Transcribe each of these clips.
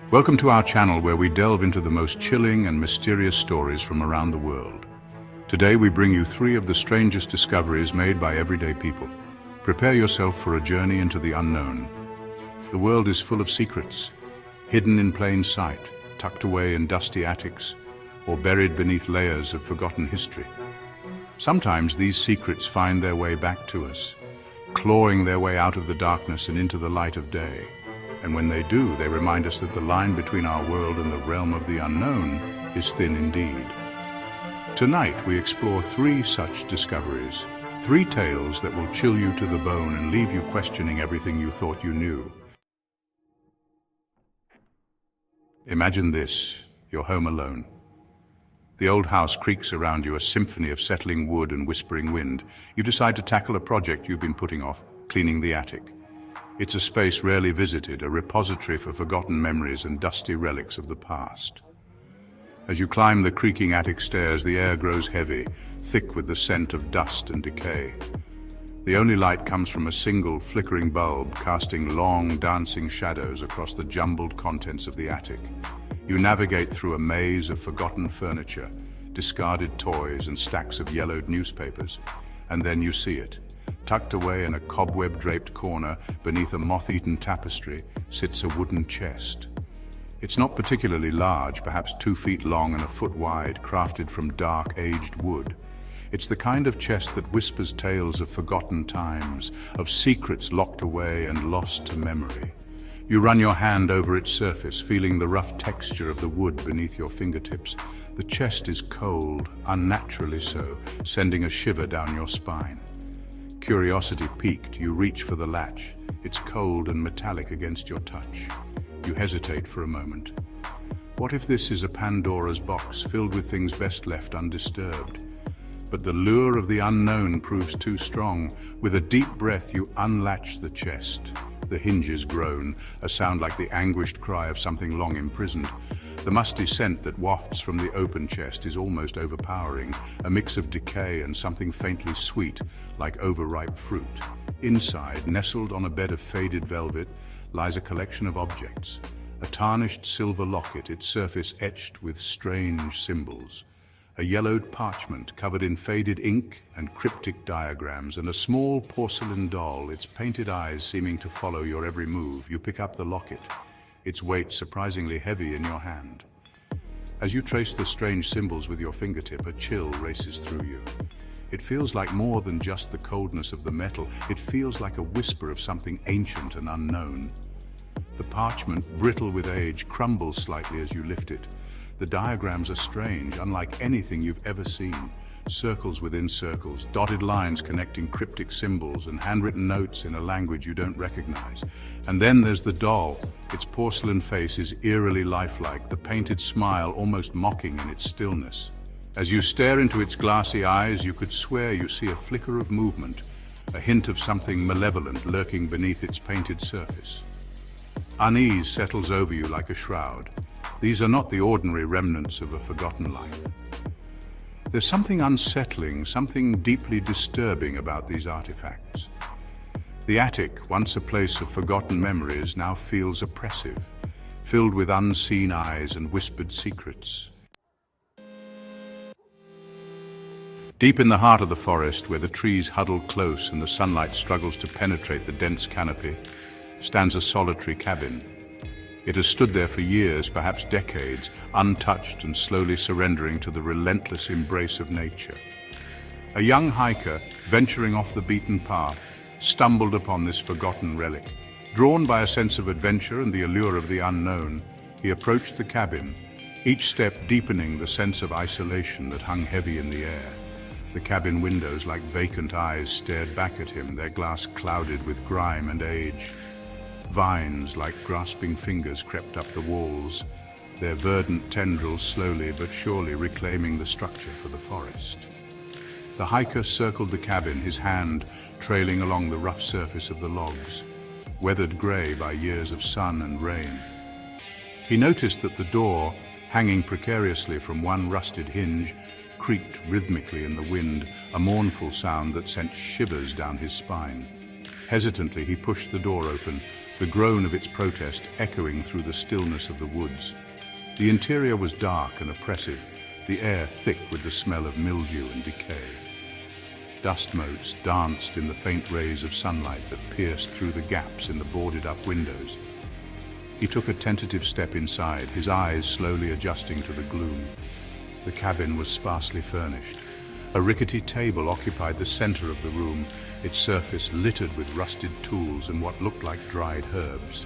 Welcome to our channel where we delve into the most chilling and mysterious stories from around the world. Today we bring you three of the strangest discoveries made by everyday people. Prepare yourself for a journey into the unknown. The world is full of secrets, hidden in plain sight, tucked away in dusty attics, or buried beneath layers of forgotten history. Sometimes these secrets find their way back to us, clawing their way out of the darkness and into the light of day. And when they do, they remind us that the line between our world and the realm of the unknown is thin indeed. Tonight, we explore three such discoveries, three tales that will chill you to the bone and leave you questioning everything you thought you knew. Imagine this, you're home alone. The old house creaks around you, a symphony of settling wood and whispering wind. You decide to tackle a project you've been putting off, cleaning the attic. It's a space rarely visited, a repository for forgotten memories and dusty relics of the past. As you climb the creaking attic stairs, the air grows heavy, thick with the scent of dust and decay. The only light comes from a single flickering bulb, casting long, dancing shadows across the jumbled contents of the attic. You navigate through a maze of forgotten furniture, discarded toys and stacks of yellowed newspapers. And then you see it. Tucked away in a cobweb-draped corner beneath a moth-eaten tapestry sits a wooden chest. It's not particularly large, perhaps 2 feet long and a foot wide, crafted from dark, aged wood. It's the kind of chest that whispers tales of forgotten times, of secrets locked away and lost to memory. You run your hand over its surface, feeling the rough texture of the wood beneath your fingertips. The chest is cold, unnaturally so, sending a shiver down your spine. Curiosity piqued, you reach for the latch. It's cold and metallic against your touch. You hesitate for a moment. What if this is a Pandora's box filled with things best left undisturbed? But the lure of the unknown proves too strong. With a deep breath, you unlatch the chest. The hinges groan, a sound like the anguished cry of something long imprisoned. The musty scent that wafts from the open chest is almost overpowering, a mix of decay and something faintly sweet, like overripe fruit. Inside, nestled on a bed of faded velvet, lies a collection of objects. A tarnished silver locket, its surface etched with strange symbols. A yellowed parchment covered in faded ink and cryptic diagrams, and a small porcelain doll, its painted eyes seeming to follow your every move. You pick up the locket, its weight surprisingly heavy in your hand. As you trace the strange symbols with your fingertip, a chill races through you. It feels like more than just the coldness of the metal. It feels like a whisper of something ancient and unknown. The parchment, brittle with age, crumbles slightly as you lift it. The diagrams are strange, unlike anything you've ever seen. Circles within circles, dotted lines connecting cryptic symbols, and handwritten notes in a language you don't recognize. And then there's the doll. Its porcelain face is eerily lifelike, the painted smile almost mocking in its stillness. As you stare into its glassy eyes, you could swear you see a flicker of movement, a hint of something malevolent lurking beneath its painted surface. Unease settles over you like a shroud. These are not the ordinary remnants of a forgotten life. There's something unsettling, something deeply disturbing about these artifacts. The attic, once a place of forgotten memories, now feels oppressive, filled with unseen eyes and whispered secrets. Deep in the heart of the forest, where the trees huddle close and the sunlight struggles to penetrate the dense canopy, stands a solitary cabin. It has stood there for years, perhaps decades, untouched and slowly surrendering to the relentless embrace of nature. A young hiker, venturing off the beaten path, stumbled upon this forgotten relic. Drawn by a sense of adventure and the allure of the unknown, he approached the cabin, each step deepening the sense of isolation that hung heavy in the air. The cabin windows, like vacant eyes, stared back at him, their glass clouded with grime and age. Vines, like grasping fingers, crept up the walls, their verdant tendrils slowly but surely reclaiming the structure for the forest. The hiker circled the cabin, his hand trailing along the rough surface of the logs, weathered gray by years of sun and rain. He noticed that the door, hanging precariously from one rusted hinge, creaked rhythmically in the wind, a mournful sound that sent shivers down his spine. Hesitantly, he pushed the door open, the groan of its protest echoing through the stillness of the woods. The interior was dark and oppressive, the air thick with the smell of mildew and decay. Dust motes danced in the faint rays of sunlight that pierced through the gaps in the boarded-up windows. He took a tentative step inside, his eyes slowly adjusting to the gloom. The cabin was sparsely furnished. A rickety table occupied the center of the room, its surface littered with rusted tools and what looked like dried herbs.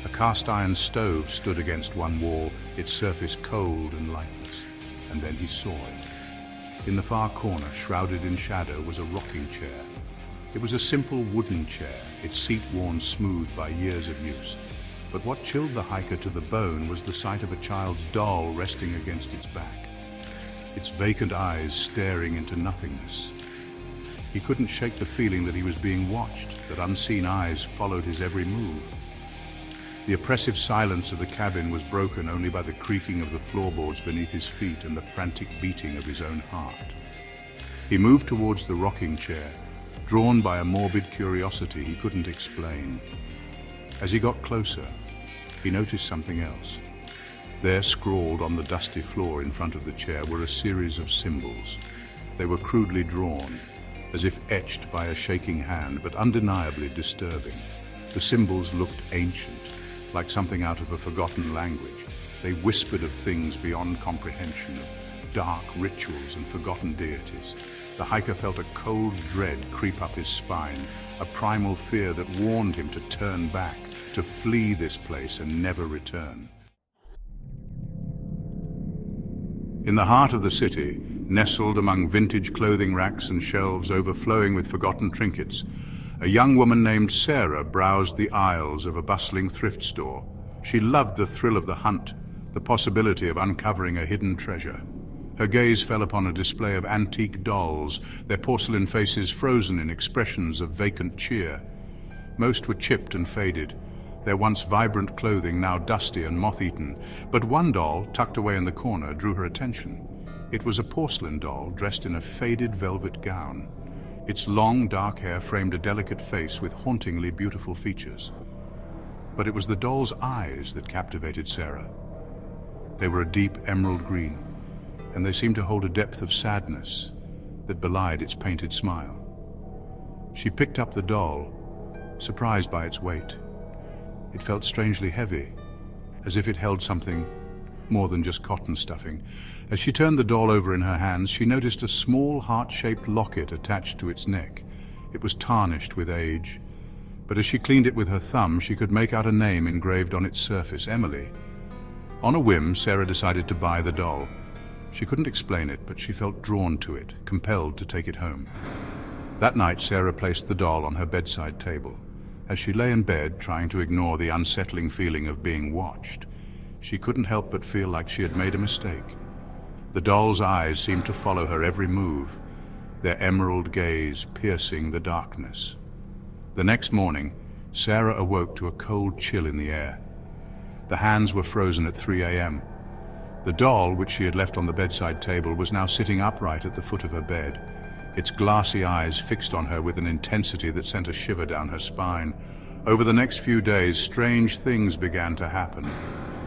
A cast-iron stove stood against one wall, its surface cold and lifeless. And then he saw it. In the far corner, shrouded in shadow, was a rocking chair. It was a simple wooden chair, its seat worn smooth by years of use. But what chilled the hiker to the bone was the sight of a child's doll resting against its back, its vacant eyes staring into nothingness. He couldn't shake the feeling that he was being watched, that unseen eyes followed his every move. The oppressive silence of the cabin was broken only by the creaking of the floorboards beneath his feet and the frantic beating of his own heart. He moved towards the rocking chair, drawn by a morbid curiosity he couldn't explain. As he got closer, he noticed something else. There, scrawled on the dusty floor in front of the chair, were a series of symbols. They were crudely drawn, as if etched by a shaking hand, but undeniably disturbing. The symbols looked ancient, like something out of a forgotten language. They whispered of things beyond comprehension, of dark rituals and forgotten deities. The hiker felt a cold dread creep up his spine, a primal fear that warned him to turn back, to flee this place and never return. In the heart of the city, nestled among vintage clothing racks and shelves overflowing with forgotten trinkets, a young woman named Sarah browsed the aisles of a bustling thrift store. She loved the thrill of the hunt, the possibility of uncovering a hidden treasure. Her gaze fell upon a display of antique dolls, their porcelain faces frozen in expressions of vacant cheer. Most were chipped and faded, their once vibrant clothing now dusty and moth-eaten, but one doll, tucked away in the corner, drew her attention. It was a porcelain doll dressed in a faded velvet gown. Its long, dark hair framed a delicate face with hauntingly beautiful features. But it was the doll's eyes that captivated Sarah. They were a deep emerald green, and they seemed to hold a depth of sadness that belied its painted smile. She picked up the doll, surprised by its weight. It felt strangely heavy, as if it held something more than just cotton stuffing. As she turned the doll over in her hands, she noticed a small heart-shaped locket attached to its neck. It was tarnished with age, but as she cleaned it with her thumb, she could make out a name engraved on its surface, Emily. On a whim, Sarah decided to buy the doll. She couldn't explain it, but she felt drawn to it, compelled to take it home. That night, Sarah placed the doll on her bedside table. As she lay in bed, trying to ignore the unsettling feeling of being watched, she couldn't help but feel like she had made a mistake. The doll's eyes seemed to follow her every move, their emerald gaze piercing the darkness. The next morning, Sarah awoke to a cold chill in the air. The hands were frozen at 3 a.m. The doll, which she had left on the bedside table, was now sitting upright at the foot of her bed, its glassy eyes fixed on her with an intensity that sent a shiver down her spine. Over the next few days, strange things began to happen.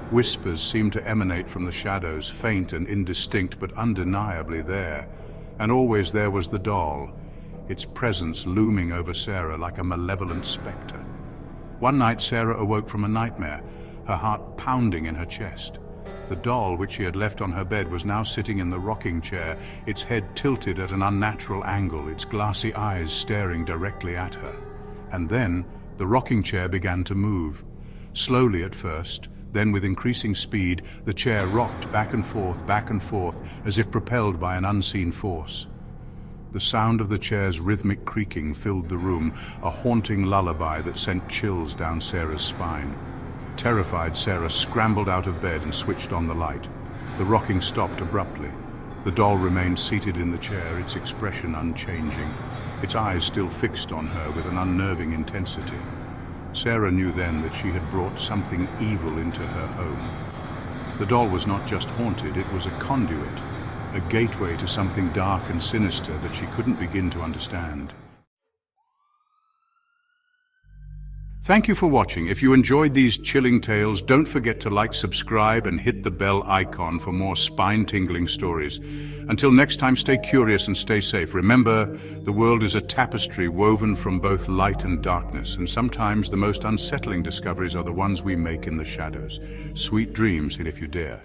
Whispers seemed to emanate from the shadows, faint and indistinct, but undeniably there. And always there was the doll, its presence looming over Sarah like a malevolent specter. One night, Sarah awoke from a nightmare, her heart pounding in her chest. The doll, which she had left on her bed, was now sitting in the rocking chair, its head tilted at an unnatural angle, its glassy eyes staring directly at her. And then, the rocking chair began to move. Slowly at first, then with increasing speed, the chair rocked back and forth, as if propelled by an unseen force. The sound of the chair's rhythmic creaking filled the room, a haunting lullaby that sent chills down Sarah's spine. Terrified, Sarah scrambled out of bed and switched on the light. The rocking stopped abruptly. The doll remained seated in the chair, its expression unchanging, its eyes still fixed on her with an unnerving intensity. Sarah knew then that she had brought something evil into her home. The doll was not just haunted, it was a conduit, a gateway to something dark and sinister that she couldn't begin to understand. Thank you for watching. If you enjoyed these chilling tales, don't forget to like, subscribe, and hit the bell icon for more spine-tingling stories. Until next time, stay curious and stay safe. Remember, the world is a tapestry woven from both light and darkness, and sometimes the most unsettling discoveries are the ones we make in the shadows. Sweet dreams, and if you dare,